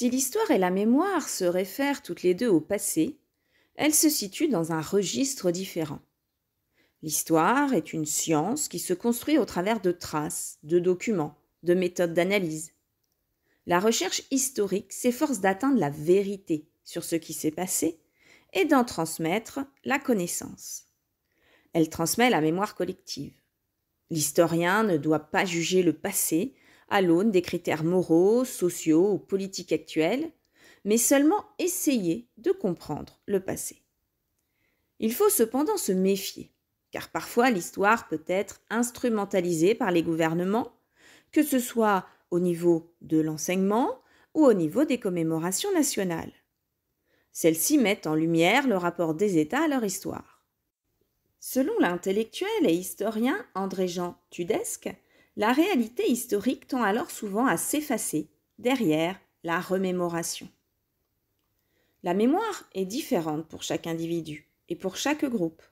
Si l'histoire et la mémoire se réfèrent toutes les deux au passé, elles se situent dans un registre différent. L'histoire est une science qui se construit au travers de traces, de documents, de méthodes d'analyse. La recherche historique s'efforce d'atteindre la vérité sur ce qui s'est passé et d'en transmettre la connaissance. Elle transmet la mémoire collective. L'historien ne doit pas juger le passé à l'aune des critères moraux, sociaux ou politiques actuels, mais seulement essayer de comprendre le passé. Il faut cependant se méfier, car parfois l'histoire peut être instrumentalisée par les gouvernements, que ce soit au niveau de l'enseignement ou au niveau des commémorations nationales. Celles-ci mettent en lumière le rapport des États à leur histoire. Selon l'intellectuel et historien André-Jean Tudesque, la réalité historique tend alors souvent à s'effacer derrière la remémoration. La mémoire est différente pour chaque individu et pour chaque groupe.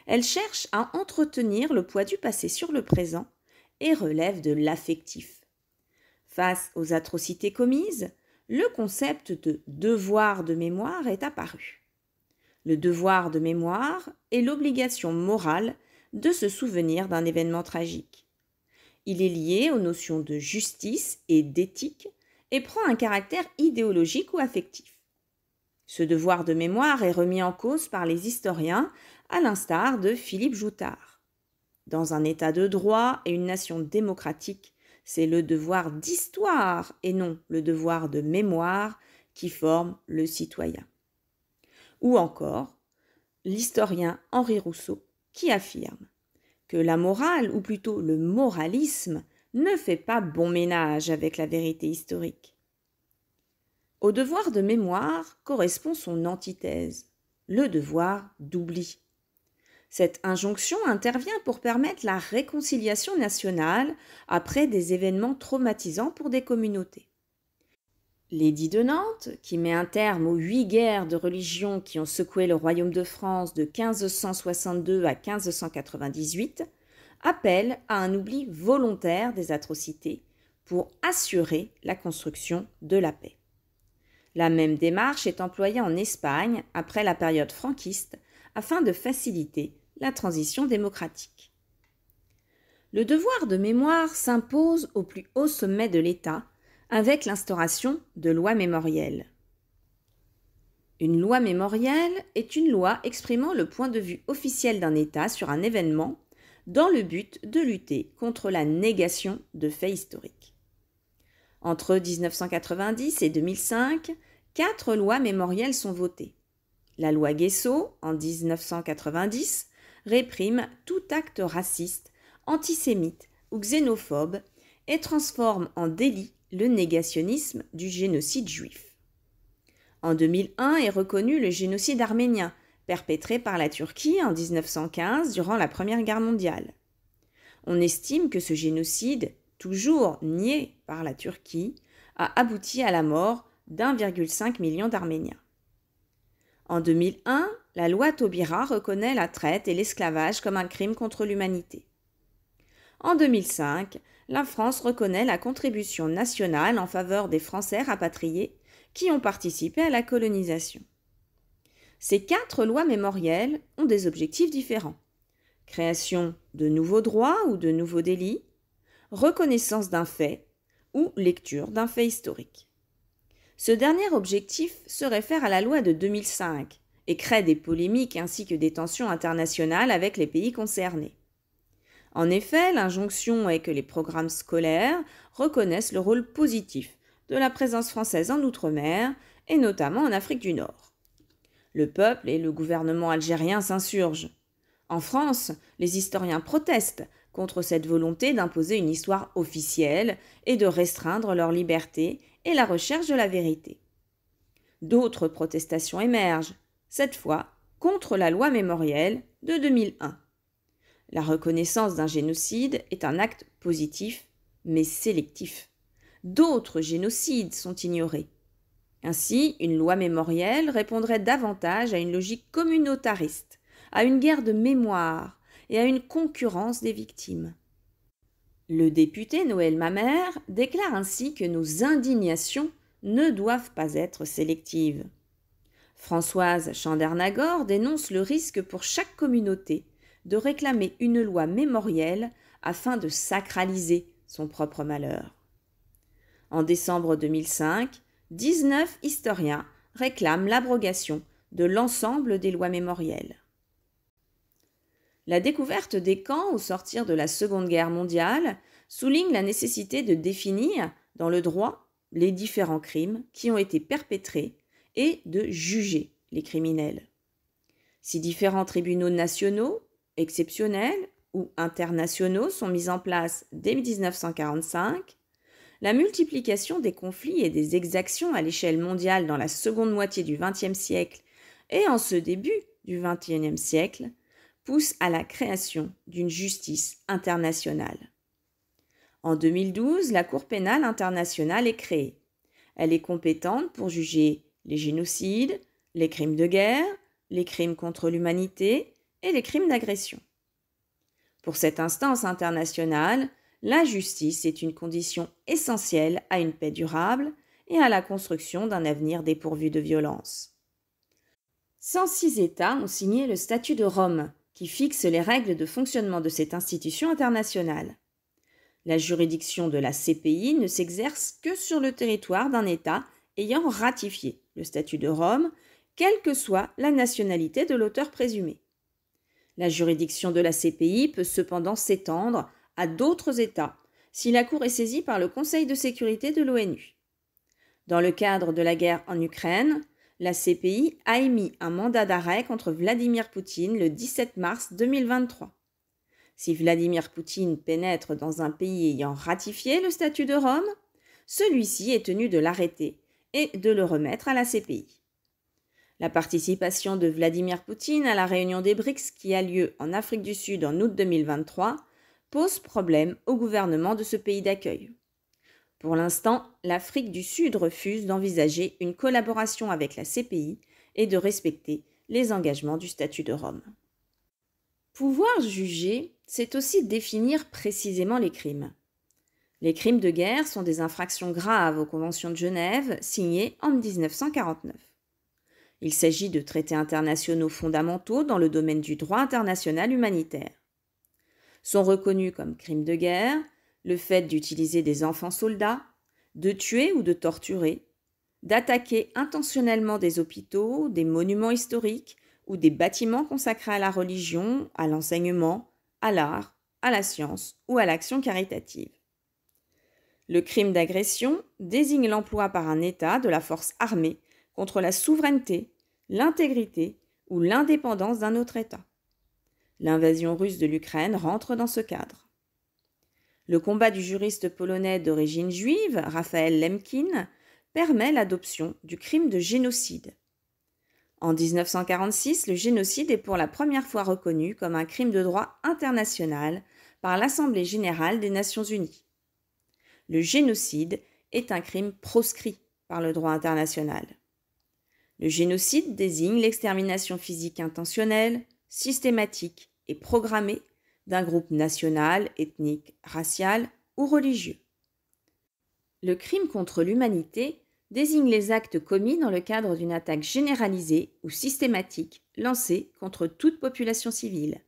Elle cherche à entretenir le poids du passé sur le présent et relève de l'affectif. Face aux atrocités commises, le concept de devoir de mémoire est apparu. Le devoir de mémoire est l'obligation morale de se souvenir d'un événement tragique. Il est lié aux notions de justice et d'éthique et prend un caractère idéologique ou affectif. Ce devoir de mémoire est remis en cause par les historiens, à l'instar de Philippe Joutard. Dans un État de droit et une nation démocratique, c'est le devoir d'histoire et non le devoir de mémoire qui forme le citoyen. Ou encore, l'historien Henri Rousseau qui affirme que la morale, ou plutôt le moralisme, ne fait pas bon ménage avec la vérité historique. Au devoir de mémoire correspond son antithèse, le devoir d'oubli. Cette injonction intervient pour permettre la réconciliation nationale après des événements traumatisants pour des communautés. L'édit de Nantes, qui met un terme aux 8 guerres de religion qui ont secoué le royaume de France de 1562 à 1598, appelle à un oubli volontaire des atrocités pour assurer la construction de la paix. La même démarche est employée en Espagne après la période franquiste afin de faciliter la transition démocratique. Le devoir de mémoire s'impose au plus haut sommet de l'État avec l'instauration de lois mémorielles. Une loi mémorielle est une loi exprimant le point de vue officiel d'un État sur un événement dans le but de lutter contre la négation de faits historiques. Entre 1990 et 2005, 4 lois mémorielles sont votées. La loi Guessot, en 1990, réprime tout acte raciste, antisémite ou xénophobe et transforme en délit le négationnisme du génocide juif. En 2001 est reconnu le génocide arménien, perpétré par la Turquie en 1915 durant la Première Guerre mondiale. On estime que ce génocide, toujours nié par la Turquie, a abouti à la mort d'1,5 million d'Arméniens. En 2001, la loi Taubira reconnaît la traite et l'esclavage comme un crime contre l'humanité. En 2005, la France reconnaît la contribution nationale en faveur des Français rapatriés qui ont participé à la colonisation. Ces 4 lois mémorielles ont des objectifs différents. Création de nouveaux droits ou de nouveaux délits, reconnaissance d'un fait ou lecture d'un fait historique. Ce dernier objectif se réfère à la loi de 2005 et crée des polémiques ainsi que des tensions internationales avec les pays concernés. En effet, l'injonction est que les programmes scolaires reconnaissent le rôle positif de la présence française en Outre-mer et notamment en Afrique du Nord. Le peuple et le gouvernement algérien s'insurgent. En France, les historiens protestent contre cette volonté d'imposer une histoire officielle et de restreindre leur liberté et la recherche de la vérité. D'autres protestations émergent, cette fois contre la loi mémorielle de 2001. La reconnaissance d'un génocide est un acte positif, mais sélectif. D'autres génocides sont ignorés. Ainsi, une loi mémorielle répondrait davantage à une logique communautariste, à une guerre de mémoire et à une concurrence des victimes. Le député Noël Mamère déclare ainsi que nos indignations ne doivent pas être sélectives. Françoise Chandernagor dénonce le risque pour chaque communauté de réclamer une loi mémorielle afin de sacraliser son propre malheur. En décembre 2005, 19 historiens réclament l'abrogation de l'ensemble des lois mémorielles. La découverte des camps au sortir de la Seconde Guerre mondiale souligne la nécessité de définir, dans le droit, les différents crimes qui ont été perpétrés et de juger les criminels. Si différents tribunaux nationaux, exceptionnels ou internationaux sont mis en place dès 1945, la multiplication des conflits et des exactions à l'échelle mondiale dans la seconde moitié du XXe siècle et en ce début du XXIe siècle pousse à la création d'une justice internationale. En 2012, la Cour pénale internationale est créée. Elle est compétente pour juger les génocides, les crimes de guerre, les crimes contre l'humanité et les crimes d'agression. Pour cette instance internationale, la justice est une condition essentielle à une paix durable et à la construction d'un avenir dépourvu de violence. 106 États ont signé le statut de Rome, qui fixe les règles de fonctionnement de cette institution internationale. La juridiction de la CPI ne s'exerce que sur le territoire d'un État ayant ratifié le statut de Rome, quelle que soit la nationalité de l'auteur présumé. La juridiction de la CPI peut cependant s'étendre à d'autres États si la Cour est saisie par le Conseil de sécurité de l'ONU. Dans le cadre de la guerre en Ukraine, la CPI a émis un mandat d'arrêt contre Vladimir Poutine le 17 mars 2023. Si Vladimir Poutine pénètre dans un pays ayant ratifié le statut de Rome, celui-ci est tenu de l'arrêter et de le remettre à la CPI. La participation de Vladimir Poutine à la réunion des BRICS qui a lieu en Afrique du Sud en août 2023 pose problème au gouvernement de ce pays d'accueil. Pour l'instant, l'Afrique du Sud refuse d'envisager une collaboration avec la CPI et de respecter les engagements du statut de Rome. Pouvoir juger, c'est aussi définir précisément les crimes. Les crimes de guerre sont des infractions graves aux conventions de Genève signées en 1949. Il s'agit de traités internationaux fondamentaux dans le domaine du droit international humanitaire. Sont reconnus comme crimes de guerre le fait d'utiliser des enfants soldats, de tuer ou de torturer, d'attaquer intentionnellement des hôpitaux, des monuments historiques ou des bâtiments consacrés à la religion, à l'enseignement, à l'art, à la science ou à l'action caritative. Le crime d'agression désigne l'emploi par un État de la force armée contre la souveraineté, l'intégrité ou l'indépendance d'un autre État. L'invasion russe de l'Ukraine rentre dans ce cadre. Le combat du juriste polonais d'origine juive, Raphaël Lemkin, permet l'adoption du crime de génocide. En 1946, le génocide est pour la première fois reconnu comme un crime de droit international par l'Assemblée générale des Nations unies. Le génocide est un crime proscrit par le droit international. Le génocide désigne l'extermination physique intentionnelle, systématique et programmée d'un groupe national, ethnique, racial ou religieux. Le crime contre l'humanité désigne les actes commis dans le cadre d'une attaque généralisée ou systématique lancée contre toute population civile.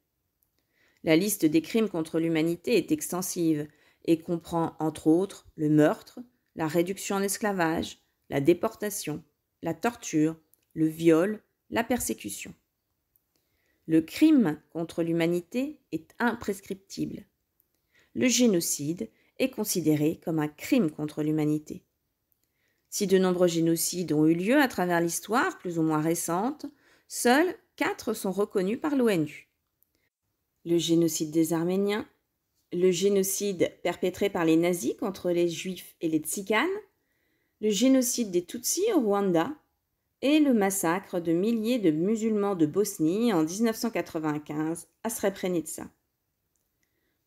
La liste des crimes contre l'humanité est extensive et comprend entre autres le meurtre, la réduction en esclavage, la déportation, la torture, le viol, la persécution. Le crime contre l'humanité est imprescriptible. Le génocide est considéré comme un crime contre l'humanité. Si de nombreux génocides ont eu lieu à travers l'histoire, plus ou moins récente, seuls 4 sont reconnus par l'ONU. Le génocide des Arméniens, le génocide perpétré par les nazis contre les Juifs et les Tsiganes, le génocide des Tutsis au Rwanda et le massacre de milliers de musulmans de Bosnie en 1995 à Srebrenica.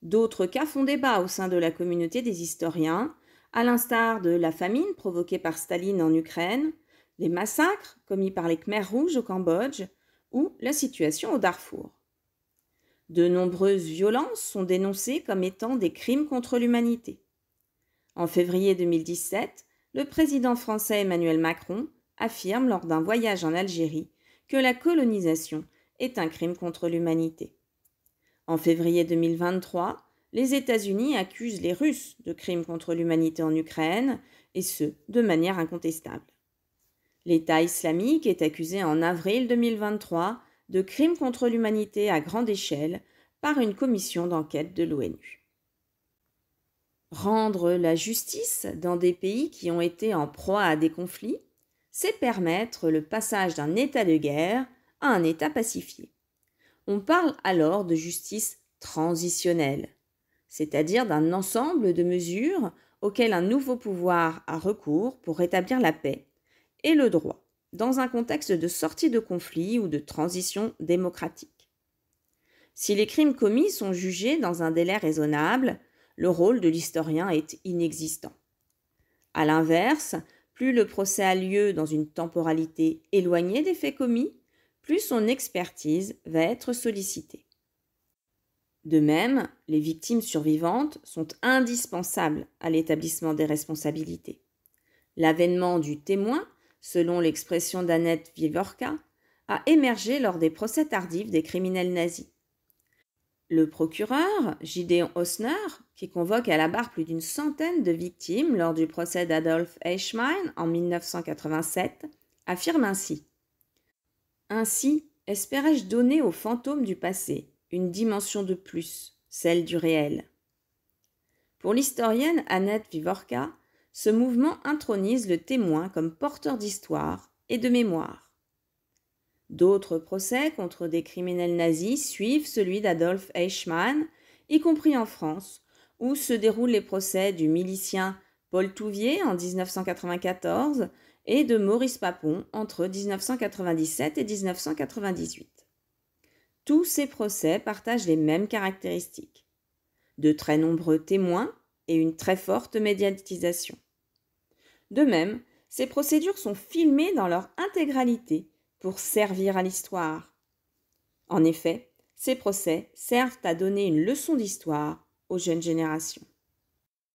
D'autres cas font débat au sein de la communauté des historiens, à l'instar de la famine provoquée par Staline en Ukraine, les massacres commis par les Khmers rouges au Cambodge ou la situation au Darfour. De nombreuses violences sont dénoncées comme étant des crimes contre l'humanité. En février 2017, le président français Emmanuel Macron affirme lors d'un voyage en Algérie que la colonisation est un crime contre l'humanité. En février 2023, les États-Unis accusent les Russes de crimes contre l'humanité en Ukraine, et ce, de manière incontestable. L'État islamique est accusé en avril 2023 de crimes contre l'humanité à grande échelle par une commission d'enquête de l'ONU. Rendre la justice dans des pays qui ont été en proie à des conflits, c'est permettre le passage d'un état de guerre à un état pacifié. On parle alors de justice transitionnelle, c'est-à-dire d'un ensemble de mesures auxquelles un nouveau pouvoir a recours pour rétablir la paix et le droit, dans un contexte de sortie de conflit ou de transition démocratique. Si les crimes commis sont jugés dans un délai raisonnable, le rôle de l'historien est inexistant. A l'inverse, plus le procès a lieu dans une temporalité éloignée des faits commis, plus son expertise va être sollicitée. De même, les victimes survivantes sont indispensables à l'établissement des responsabilités. L'avènement du témoin, selon l'expression d'Annette Vivorka, a émergé lors des procès tardifs des criminels nazis. Le procureur, Gideon Hausner, qui convoque à la barre plus d'une centaine de victimes lors du procès d'Adolf Eichmann en 1987, affirme ainsi: « Ainsi, espérais-je donner aux fantômes du passé une dimension de plus, celle du réel. » Pour l'historienne Annette Vivorka, ce mouvement intronise le témoin comme porteur d'histoire et de mémoire. D'autres procès contre des criminels nazis suivent celui d'Adolf Eichmann, y compris en France, où se déroulent les procès du milicien Paul Touvier en 1994 et de Maurice Papon entre 1997 et 1998. Tous ces procès partagent les mêmes caractéristiques: de très nombreux témoins et une très forte médiatisation. De même, ces procédures sont filmées dans leur intégralité pour servir à l'histoire. En effet, ces procès servent à donner une leçon d'histoire aux jeunes générations.